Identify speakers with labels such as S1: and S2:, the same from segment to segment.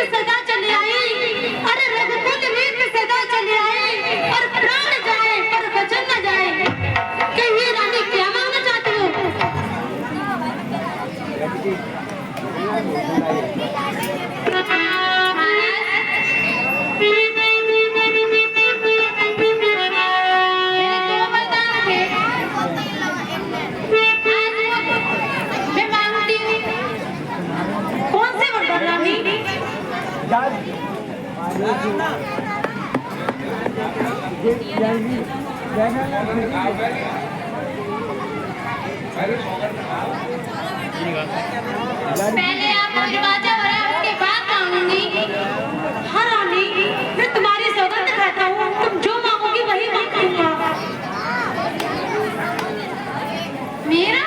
S1: की सदा चली आई, अरे रघुकुल रीत सदा चली आई, और प्राण जाए पर वचन न जाए। कि ये रानी क्या मांगना चाहती हो? मैं मांगती हूँ। कौन से वरदान रानी? पहले आप मुझे बाजा भरा, उसके बाद मांगूंगी। हाँ रानी, मैं तुम्हारी सौगंध खाता हूँ, तुम जो मांगोगी वही मांगूंगा। मेरा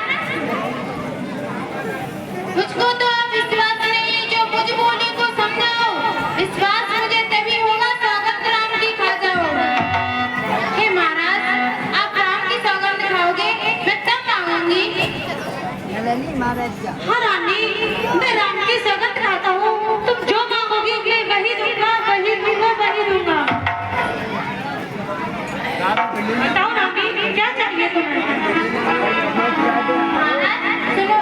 S1: मुझको तो अब विश्वास नहीं, जो मुझ बोले को समझाओ। विश्वास मुझे तभी होगा सौगंध राम की खा जाओ। हे महाराज, आप राम की सौगंध खाओगे, मैं तब मांगूंगी। हाँ रानी, मैं राम की सौगंध खाता हूँ, तुम जो मांगोगी मैं वही दूंगा, वही दूंगा, वही दूंगा। बताओ रानी, क्या चाहिए तुम्हें? महाराज सुनो।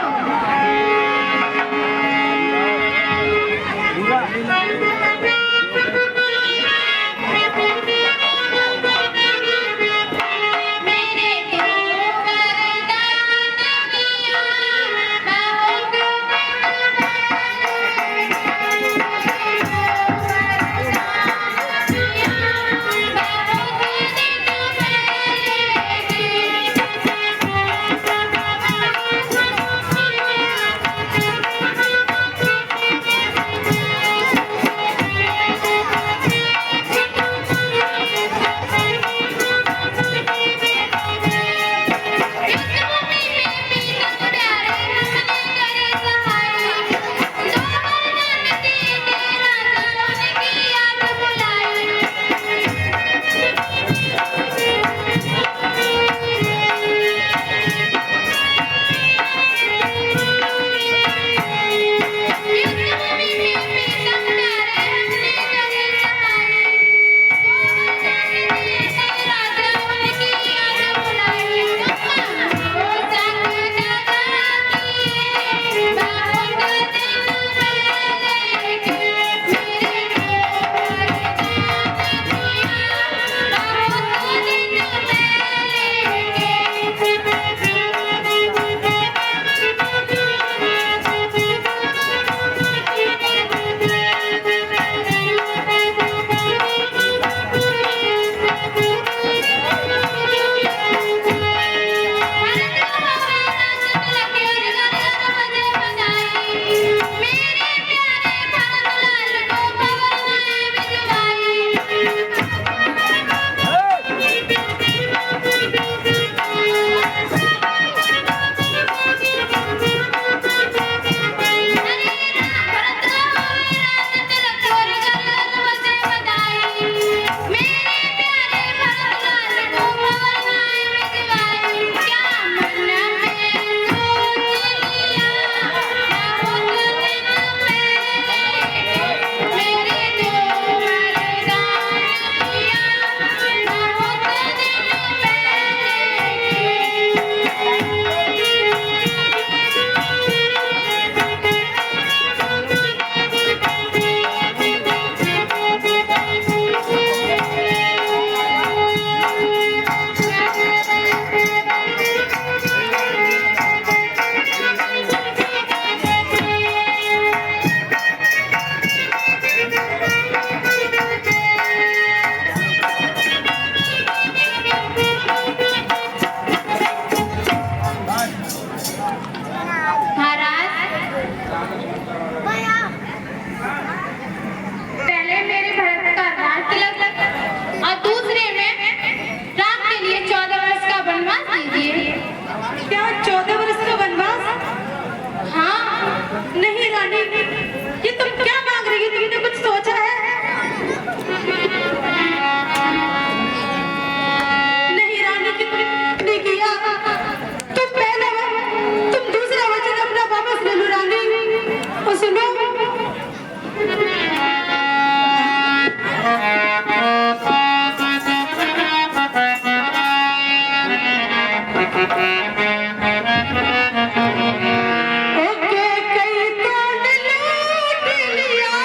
S2: ओके कई तोड़ लूट लिया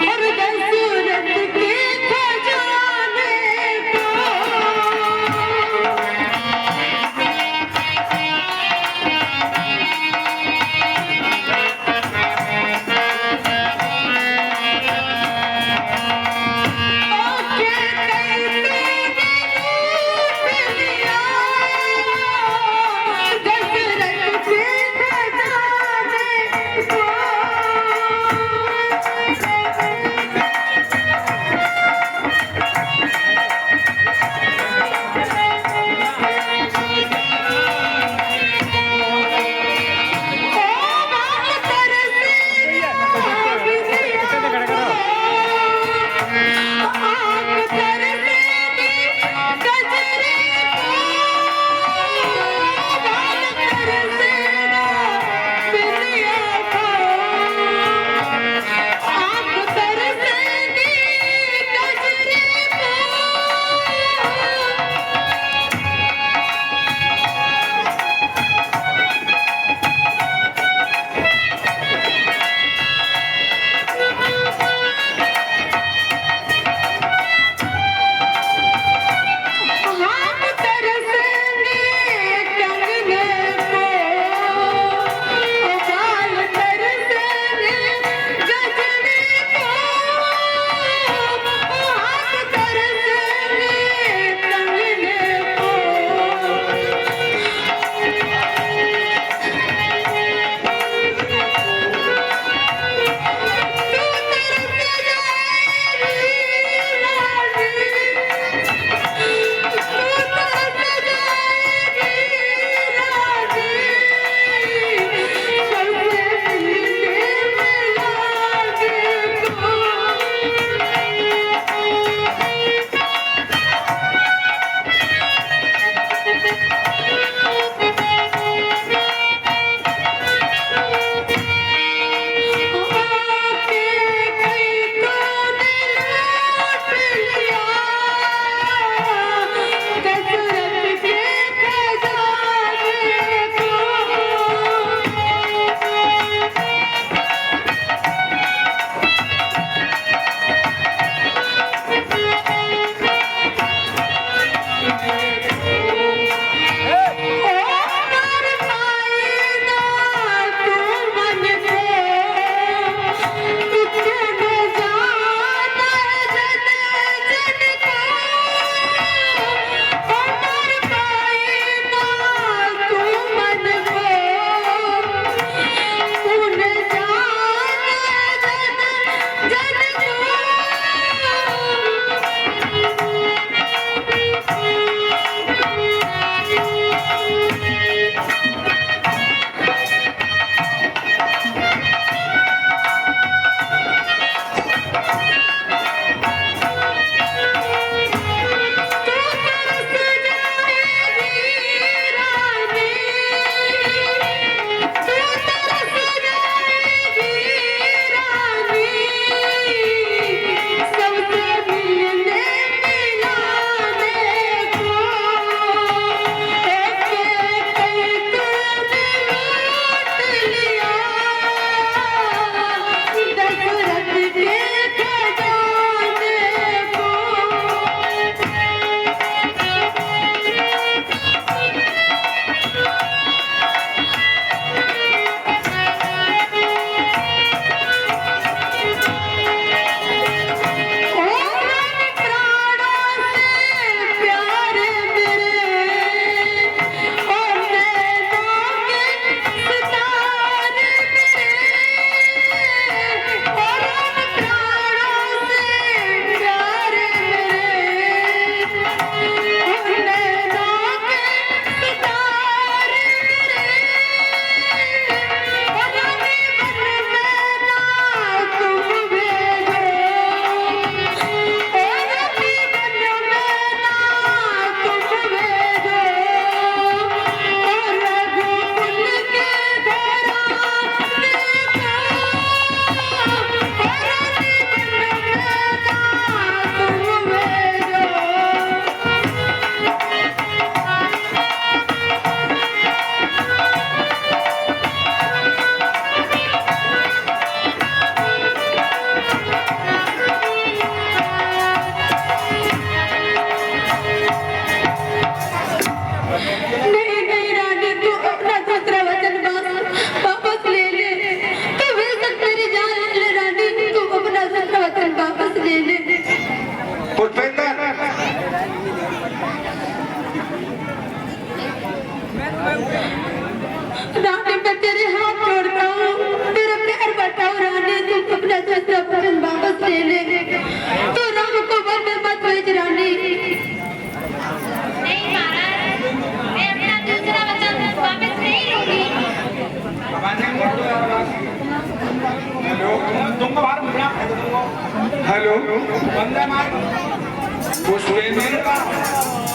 S2: और दसूरत के खजाने को ओके कई तोड़ लूट लिया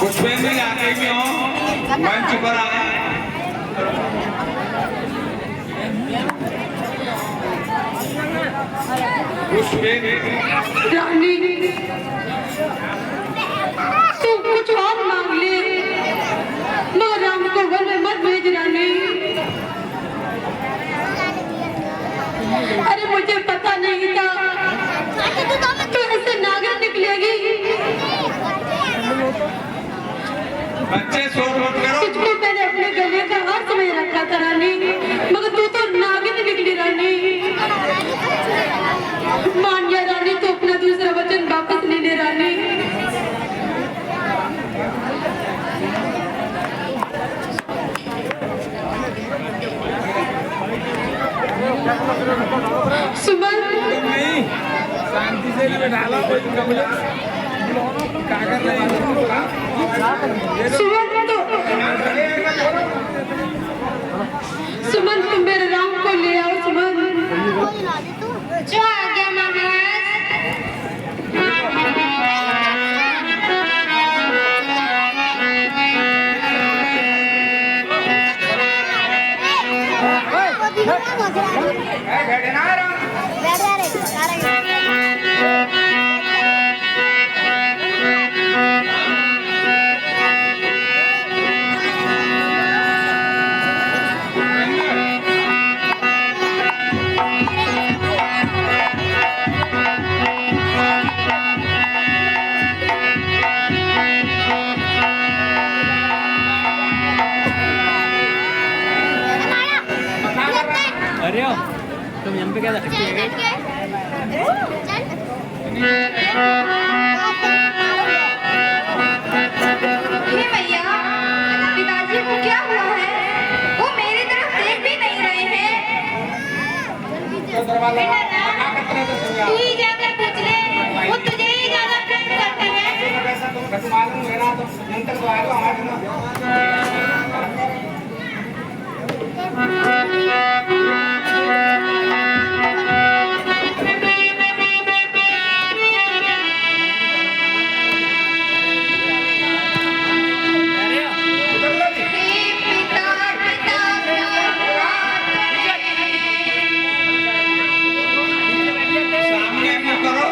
S3: पुष्पेंद्र आगे भी हो मंच पर आए।
S2: रानी तू कुछ और मांग ले मगर राम को वन में मत भेज रानी। अरे मुझे पता नहीं था तू ऐसे नागिन निकलेगी।
S3: बच्चे शोर मत करो।
S2: तुझको मैंने अपने गले का हार समझ रखा था रानी मगर तू तो नागिन निकली रानी। मान जा रानी तो अपना दूसरा वचन वापस ले ले रानी। सुमन
S3: शांति से बैठा कोई क्या कर रहे हैं।
S2: सुमन तुम मेरे राम को ले आओ। सुमन
S1: जो आ गया महाराज।
S4: अरे तुम यहाँ पे क्या
S1: हे भैया, पिताजी को क्या हुआ है? वो मेरी तरफ देख भी नहीं रहे हैं। तू ही जाकर पूछ ले, वो तुझे ही ज्यादा प्रेम करते
S3: सामने मुंह करो।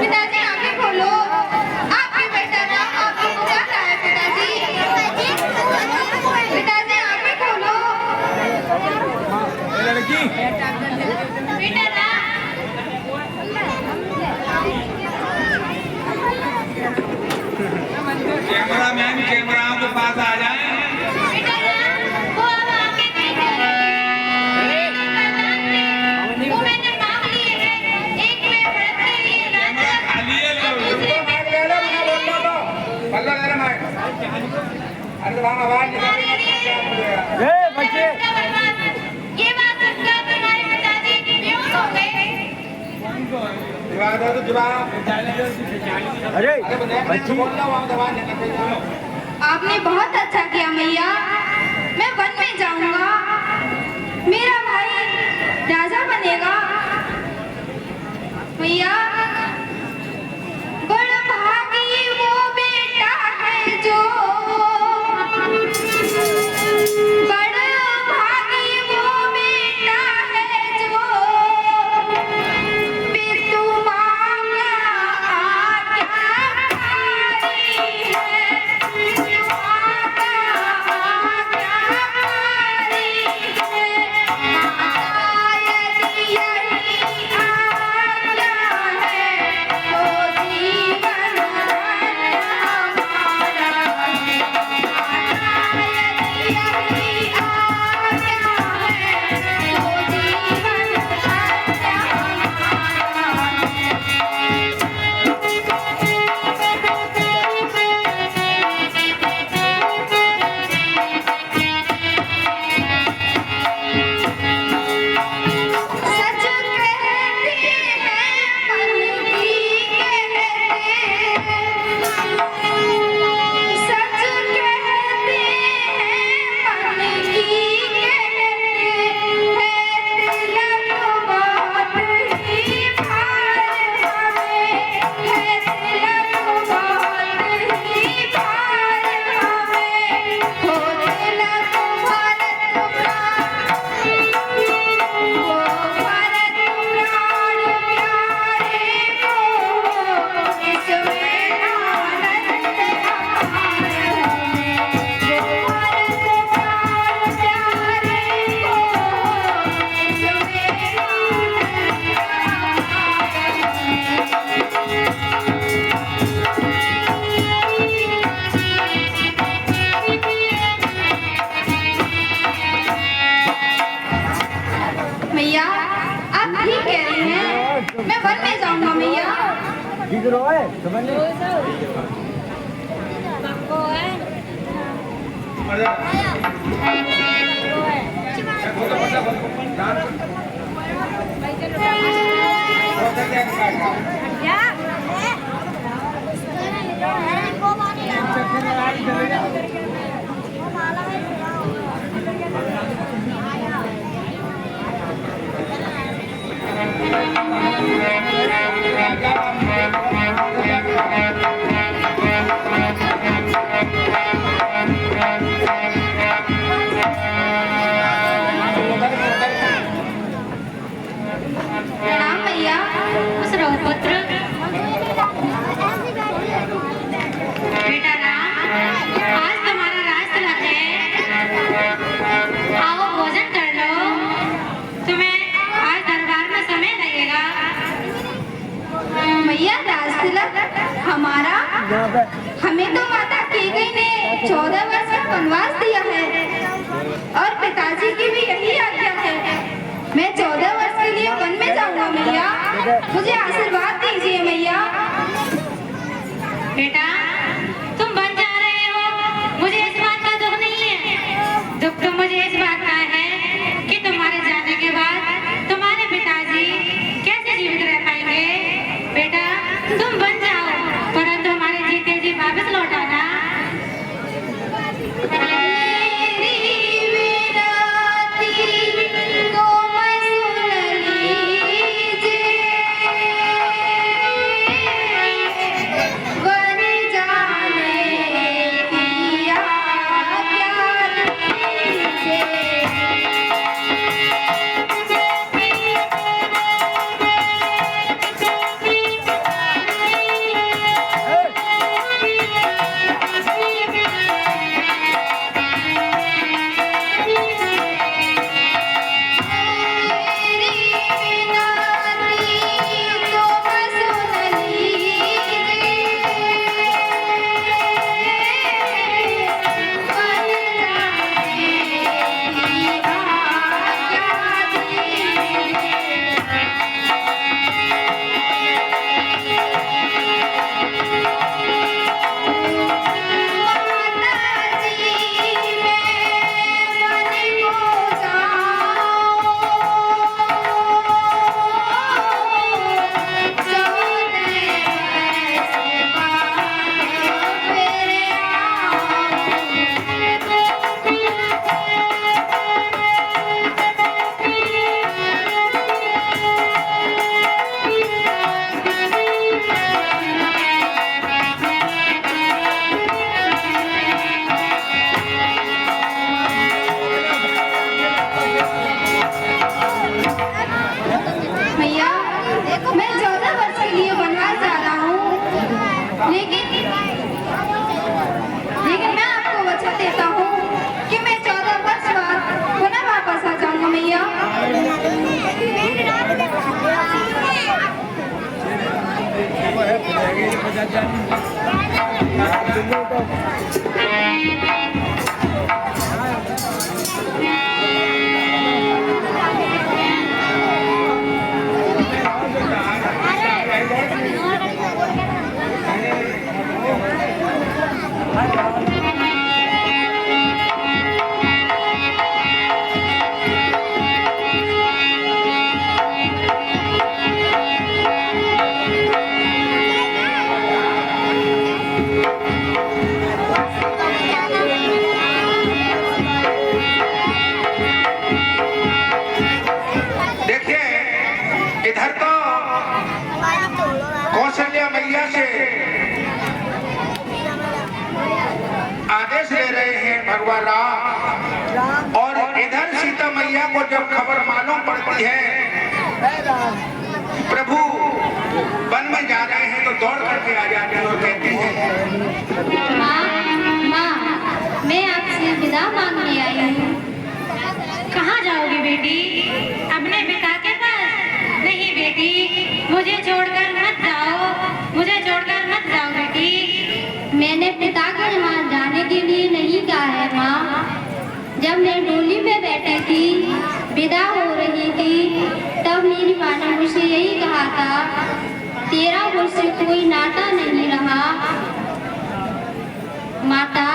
S3: पिताजी आंखें खोलो। आपके बेटा का आपको क्या कहा है पिताजी? पिताजी आंखें खोलो। लड़की
S1: बेटा ना
S3: कैमरामैन कैमराओं के पास आ जाए।
S1: बेटा ना वो अब आंखें नहीं खोल रहे। वो मैंने मांग लिए हैं। एक मैं व्रत के लिए राजा
S3: खाली है
S1: और दूसरे मैं तुम्हारे लिए
S4: बच्चे
S1: का वरदान। ये बात सुनकर तुम्हारे पिताजी बेहोश हो गए।
S4: अरे बच्ची
S1: आपने बहुत अच्छा किया मैया। मैं वन में जाऊंगा, मेरा भाई राजा बनेगा। मैया बड़ भागी वो बेटा है जो, बड़ भागी वो बेटा है जो पितु मांगा आज्ञाकारी है।
S4: दिख रहा है समझ नहीं
S1: प्रणाम भैया उस रघुपुत्र बेटा राम, आज तुम्हारा राज तिलक है, आओ भोजन कर लो, तुम्हें आज दरबार में समय लगेगा।
S3: भैया राज तिलक हमारा, हमें तो माता कैकेयी ने 14 वर्ष का वनवास दिया है और पिताजी की भी यही आज्ञा है। मैं 14 वर्ष के लिए वन में जाऊंगा मैया, मुझे आशीर्वाद दीजिए मैया।
S1: बेटा तुम बन जा रहे हो, मुझे इस बात का दुख नहीं है, दुख तो मुझे इस बात का है कि तुम्हारे जाने के बाद तुम्हारे पिताजी कैसे जीवित रह पाएंगे। बेटा तुम बन जाओ, परंतु हमारे जीते जी वापस लौट आना।
S5: भगवान राम, और इधर सीता मैया को जब खबर मालूम पड़ती है प्रभु वन में जा रहे हैं तो दौड़ करके आ जाती है और कहती है
S1: माँ, मैं आपसे विदा मांगने आई हूँ। कहाँ जाओगी बेटी? अपने पिता के पास? नहीं बेटी, मुझे छोड़कर मत जाओ, मुझे छोड़कर मत जाओ बेटी। मैंने पिता के वहाँ जाने के लिए नहीं कहा है माँ। जब मैं डोली में बैठी थी, विदा हो रही थी, तब मेरी माँ ने मुझसे यही कहा था
S3: तेरा मुझसे कोई नाता नहीं रहा। माता,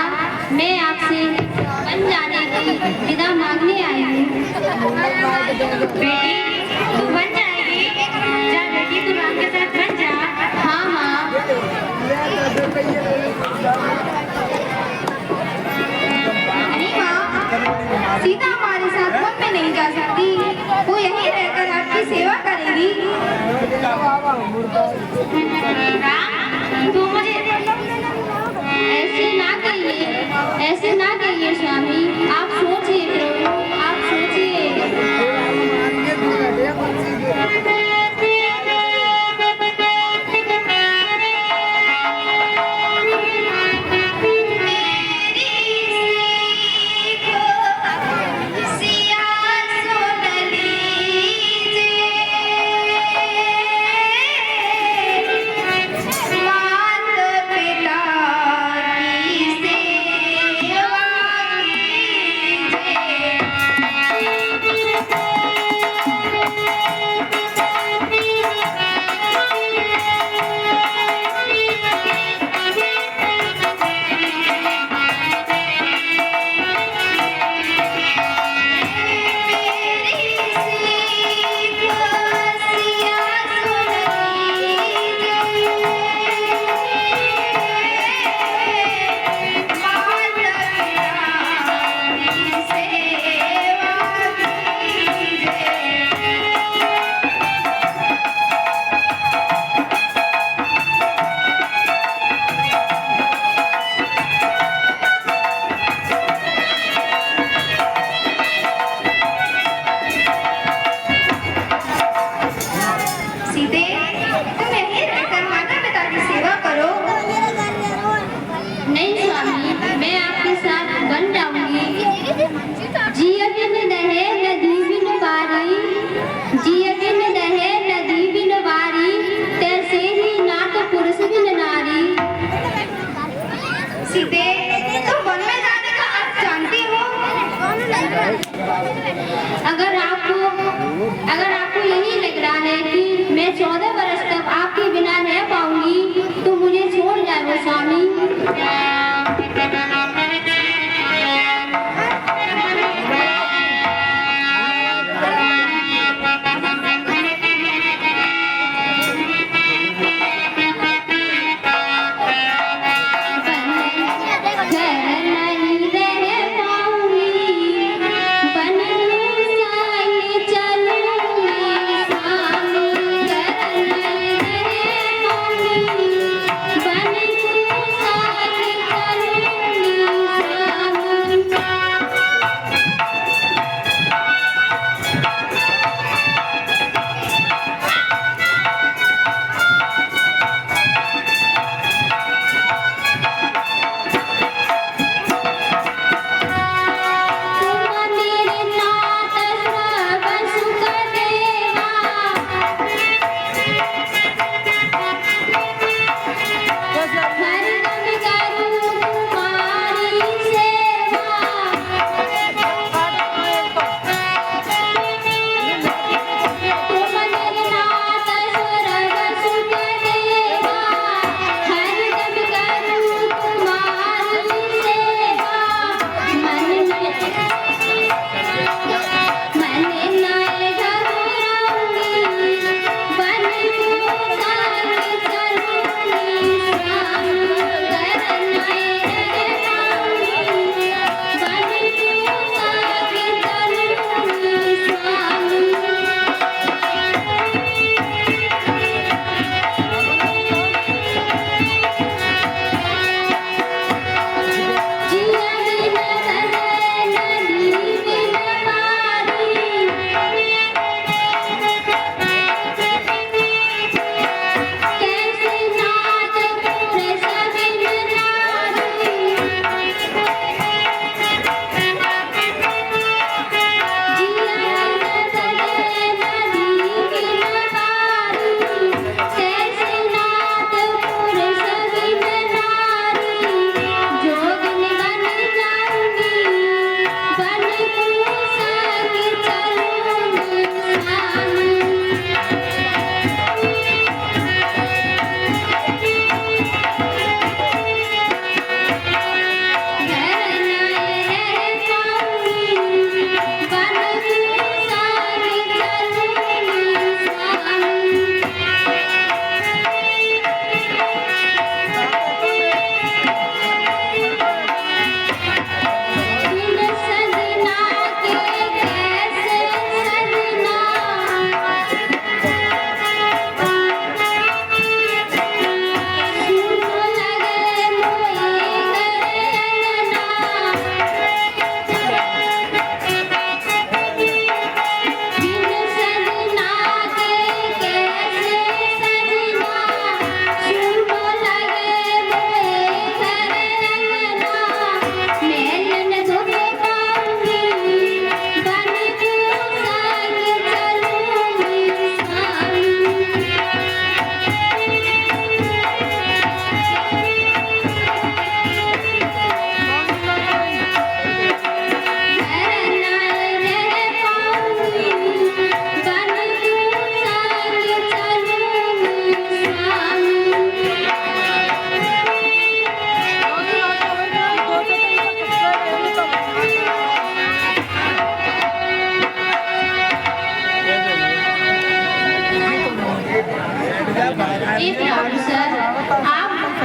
S3: मैं आपसे बन जाने की विदा मांगने आई हूँ।
S1: बेटी तू बन जाएगी? जा बेटी, तू राम के साथ बन जा।
S3: हाँ माँ। नहीं माँ, सीता हमारे साथ वन में नहीं जा सकती। वो यहीं रहकर आपकी सेवा करेगी।
S1: राम, तू मुझे
S3: ऐसे ना कहिए स्वामी। आप सोचिए प्रभु, आप सोचिए। सीते, तुम यहीं रहकर माता पिता की सेवा करो। नहीं स्वामी, मैं आपके साथ बन जाऊंगी। जिय बिन दहे नदी बिन बारी, जिय बिन दहे नदी बिन बारी, तैसे ही नाथ पुरुष बिन नारी। सीते, तुम वन में जाने का अर्थ जानती हो? अगर आपको यही लग रहा है कि मैं 14 वर्ष तक आपके बिना रह पाऊंगी, तो मुझे छोड़ जाओ स्वामी।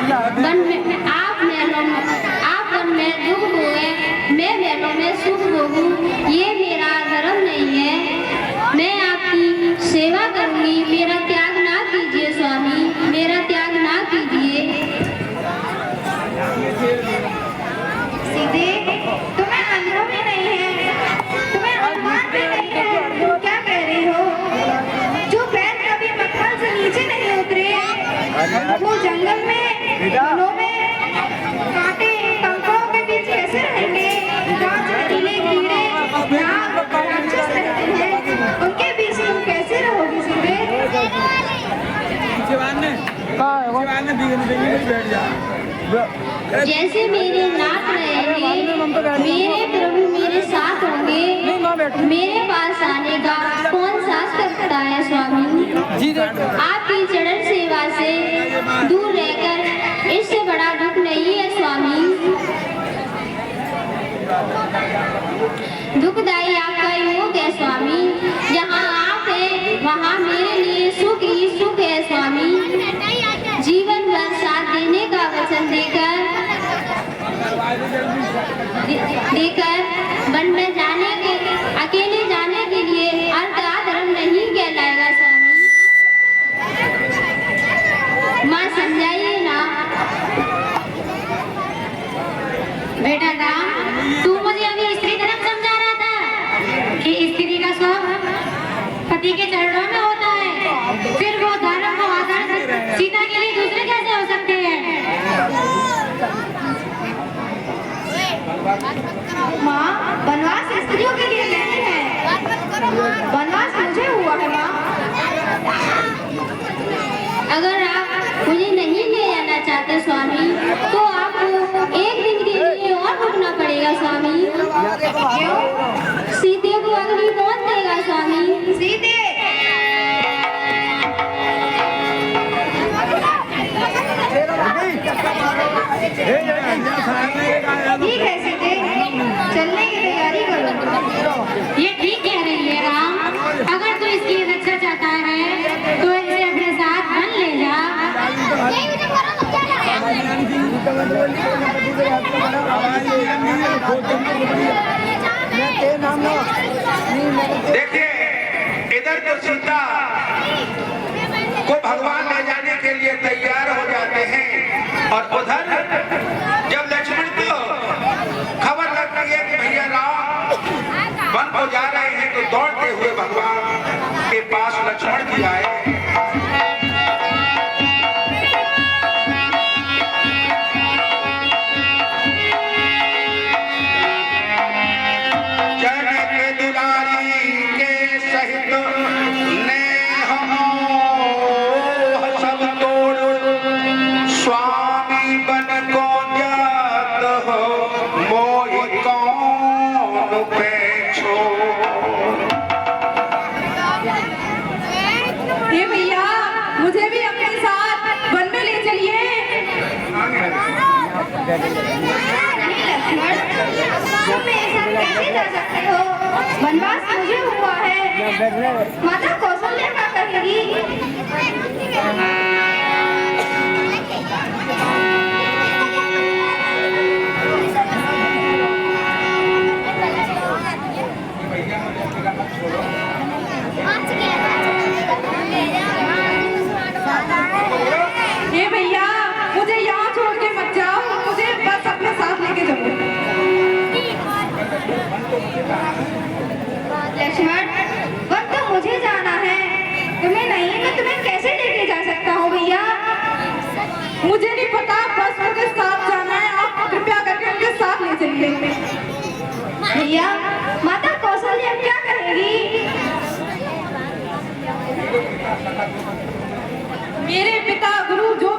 S1: आप वन में दुख भोगे, मैं महलों में सुख भोगूं, ये मेरा धर्म नहीं है। मैं आपकी सेवा करूंगी, मेरा त्याग ना कीजिए स्वामी, मेरा त्याग ना कीजिए।
S3: सीधे तुम्हें अनुभव ही नहीं है, तुम्हें अनुमान भी नहीं है, तुम क्या कह रही हो? जो पैर कभी मक्खन से नीचे नहीं उतरे, वो जंगल में वनों में कांटे कंकड़ों के बीच कैसे रहेंगे? वहाँ जहरीले कीड़े नाग राक्षस रहते हैं, उनके बीच तुम कैसे रहोगी सीधे?
S1: जैसे मेरे नाथ रहेंगे, मेरे प्रभु मेरे साथ होंगे, मेरे पास आने का कौन साथ सकता है स्वामी? आपकी चरण सेवा से दूर रहकर इससे बड़ा दुख नहीं है स्वामी। दुखदाई आपका योग है स्वामी, जहाँ आप हैं वहाँ मेरे लिए सुख ही सुख है स्वामी। जीवन भर साथ देने का वचन देकर वन में जाने के अकेले जाने के लिए अर्थ अधर्म नहीं कहलाएगा स्वामी। माँ समझाइए ना। बेटा राम, तू मुझे अभी स्त्री धर्म समझा रहा था कि स्त्री का सुख पति के चरणों में होता है, फिर वो धर्म को आदर्श सीता के लिए दूसरे कैसे हो सकते हैं?
S3: माँ, वनवास स्त्रियों के लिए नहीं है, वनवास मुझे हुआ है माँ।
S1: अगर आप मुझे नहीं ले जाना चाहते स्वामी, तो आपको एक दिन के लिए और रुकना पड़ेगा स्वामी।
S3: क्यों?
S1: सीते को अग्नि कौन देगा स्वामी?
S3: सीधे ठीक है सीधे, चलने की तैयारी करो।
S1: ये ठीक कह रही है राम, अगर तू इसकी रक्षा चाहता है तो इसे अपने साथ वन ले जा।
S5: देखिए, इधर तो सीता को भगवान ले जाने के लिए तैयार हो जाते हैं, और उधर जब लक्ष्मण को खबर लगती है कि भैया राम वन को जा रहे हैं, तो दौड़ते हुए भगवान के पास लक्ष्मण जी आए।
S2: ये भैया, मुझे भी अपने साथ वन में ले चलिए।
S3: नहीं लक्ष्मण, तुम मेरे साथ कैसे जा सकते हो? वनवास मुझे हुआ है, माता कौशल्या क्या कहेगी?
S2: ये भैया, मुझे यहाँ छोड़ के मत जाओ, मुझे बस अपने साथ लेके जाओ।
S3: लक्ष्मण, वन तो मुझे जाना है, तुम्हें नहीं। मैं तुम्हें कैसे लेके जा सकता हूँ भैया?
S2: मुझे नहीं पता, बस मुझे साथ जाना है, आप कृपया करके उनके साथ ले चलिए।
S3: भैया, माता कौशल्या क्या कहेगी?
S2: मेरे पिता गुरु जो